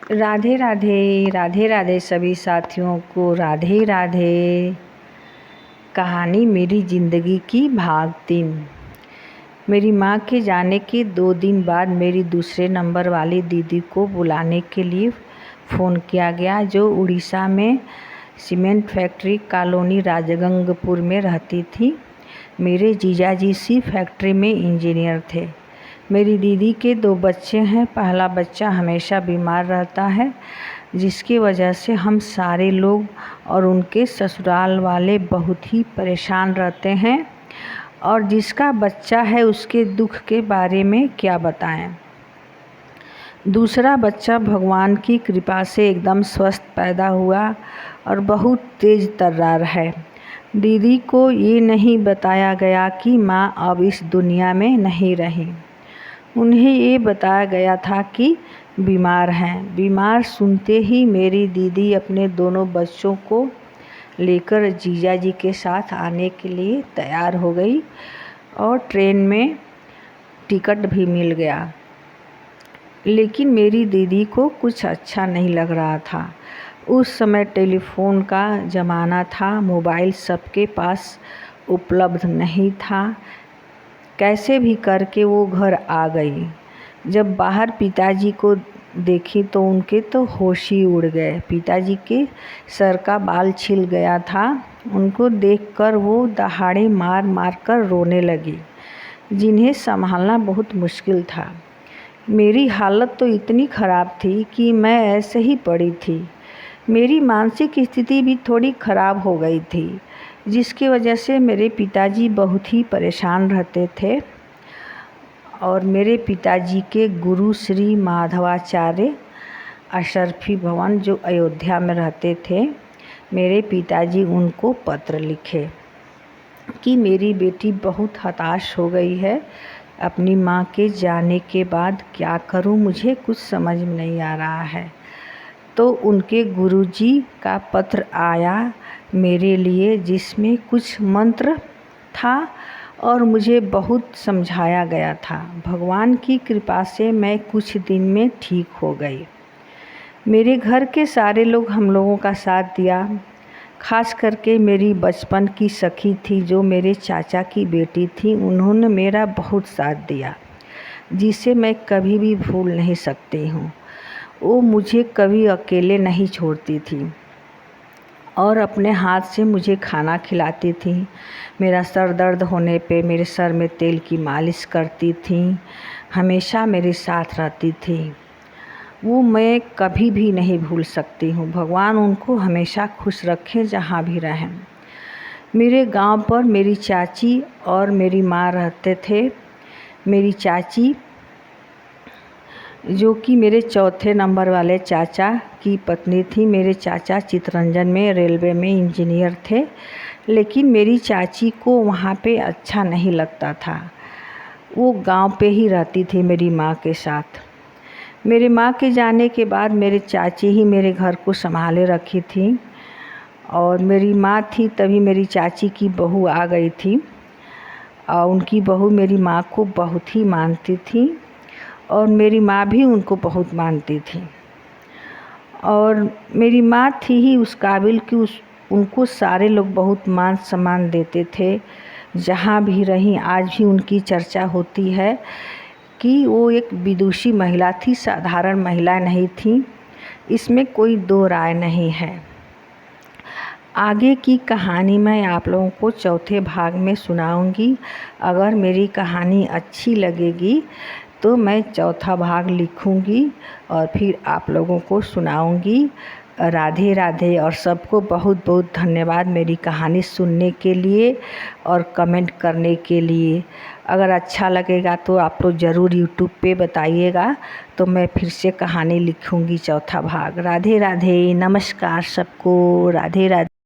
राधे राधे राधे राधे सभी साथियों को राधे राधे। कहानी मेरी ज़िंदगी की भाग 3। मेरी माँ के जाने के 2 दिन बाद मेरी दूसरे नंबर वाली दीदी को बुलाने के लिए फ़ोन किया गया, जो उड़ीसा में सीमेंट फैक्ट्री कॉलोनी राजगंगपुर में रहती थी। मेरे जीजाजी सी फैक्ट्री में इंजीनियर थे। मेरी दीदी के 2 बच्चे हैं। पहला बच्चा हमेशा बीमार रहता है, जिसकी वजह से हम सारे लोग और उनके ससुराल वाले बहुत ही परेशान रहते हैं, और जिसका बच्चा है उसके दुख के बारे में क्या बताएं। दूसरा बच्चा भगवान की कृपा से एकदम स्वस्थ पैदा हुआ और बहुत तेज़ तर्रार है। दीदी को ये नहीं बताया गया कि माँ अब इस दुनिया में नहीं रही। उन्हें ये बताया गया था कि बीमार हैं। बीमार सुनते ही मेरी दीदी अपने दोनों बच्चों को लेकर जीजाजी के साथ आने के लिए तैयार हो गई, और ट्रेन में टिकट भी मिल गया। लेकिन मेरी दीदी को कुछ अच्छा नहीं लग रहा था। उस समय टेलीफोन का ज़माना था, मोबाइल सबके पास उपलब्ध नहीं था। कैसे भी करके वो घर आ गई। जब बाहर पिताजी को देखी तो उनके तो होश ही उड़ गए। पिताजी के सर का बाल छिल गया था। उनको देखकर वो दहाड़े मार मार कर रोने लगी, जिन्हें संभालना बहुत मुश्किल था। मेरी हालत तो इतनी ख़राब थी कि मैं ऐसे ही पड़ी थी। मेरी मानसिक स्थिति भी थोड़ी ख़राब हो गई थी, जिसकी वजह से मेरे पिताजी बहुत ही परेशान रहते थे। और मेरे पिताजी के गुरु श्री माधवाचार्य अशरफी भवन, जो अयोध्या में रहते थे, मेरे पिताजी उनको पत्र लिखे कि मेरी बेटी बहुत हताश हो गई है अपनी माँ के जाने के बाद। क्या करूँ, मुझे कुछ समझ में नहीं आ रहा है। तो उनके गुरुजी का पत्र आया मेरे लिए, जिसमें कुछ मंत्र था और मुझे बहुत समझाया गया था। भगवान की कृपा से मैं कुछ दिन में ठीक हो गई। मेरे घर के सारे लोग हम लोगों का साथ दिया। खास करके मेरी बचपन की सखी थी, जो मेरे चाचा की बेटी थी। उन्होंने मेरा बहुत साथ दिया, जिसे मैं कभी भी भूल नहीं सकती हूँ। वो मुझे कभी अकेले नहीं छोड़ती थी और अपने हाथ से मुझे खाना खिलाती थी। मेरा सर दर्द होने पे मेरे सर में तेल की मालिश करती थी। हमेशा मेरे साथ रहती थी। वो मैं कभी भी नहीं भूल सकती हूँ। भगवान उनको हमेशा खुश रखे जहाँ भी रहें। मेरे गांव पर मेरी चाची और मेरी माँ रहते थे। मेरी चाची, जो कि मेरे चौथे नंबर वाले चाचा की पत्नी थी। मेरे चाचा चितरंजन में रेलवे में इंजीनियर थे, लेकिन मेरी चाची को वहाँ पे अच्छा नहीं लगता था। वो गांव पे ही रहती थी मेरी माँ के साथ। मेरे माँ के जाने के बाद मेरे चाची ही मेरे घर को संभाले रखी थी, और मेरी माँ थी तभी मेरी चाची की बहू आ गई थी, और उनकी बहू मेरी माँ को बहुत ही मानती थी, और मेरी माँ भी उनको बहुत मानती थी। और मेरी माँ थी ही उस काबिल कि उनको सारे लोग बहुत मान सम्मान देते थे। जहाँ भी रहीं आज भी उनकी चर्चा होती है कि वो एक विदुषी महिला थी, साधारण महिला नहीं थी। इसमें कोई 2 राय नहीं है। आगे की कहानी मैं आप लोगों को चौथे भाग में सुनाऊंगी। अगर मेरी कहानी अच्छी लगेगी तो मैं चौथा भाग लिखूंगी और फिर आप लोगों को सुनाऊंगी। राधे राधे, और सबको बहुत बहुत धन्यवाद मेरी कहानी सुनने के लिए और कमेंट करने के लिए। अगर अच्छा लगेगा तो आप लोग ज़रूर यूट्यूब पे बताइएगा, तो मैं फिर से कहानी लिखूंगी चौथा भाग। राधे राधे, नमस्कार सबको, राधे राधे।